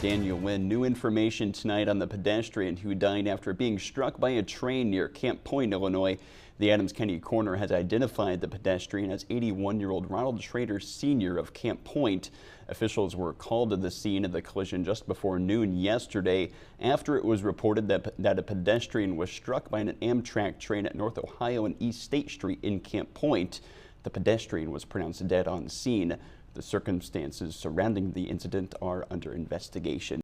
Daniel Wynn, new information tonight on the pedestrian who died after being struck by a train near Camp Point, Illinois. The Adams County Coroner has identified the pedestrian as 81-year-old Ronald Schrader Sr. of Camp Point. Officials were called to the scene of the collision just before noon yesterday after it was reported that a pedestrian was struck by an Amtrak train at North Ohio and East State Street in Camp Point. The pedestrian was pronounced dead on scene. The circumstances surrounding the incident are under investigation.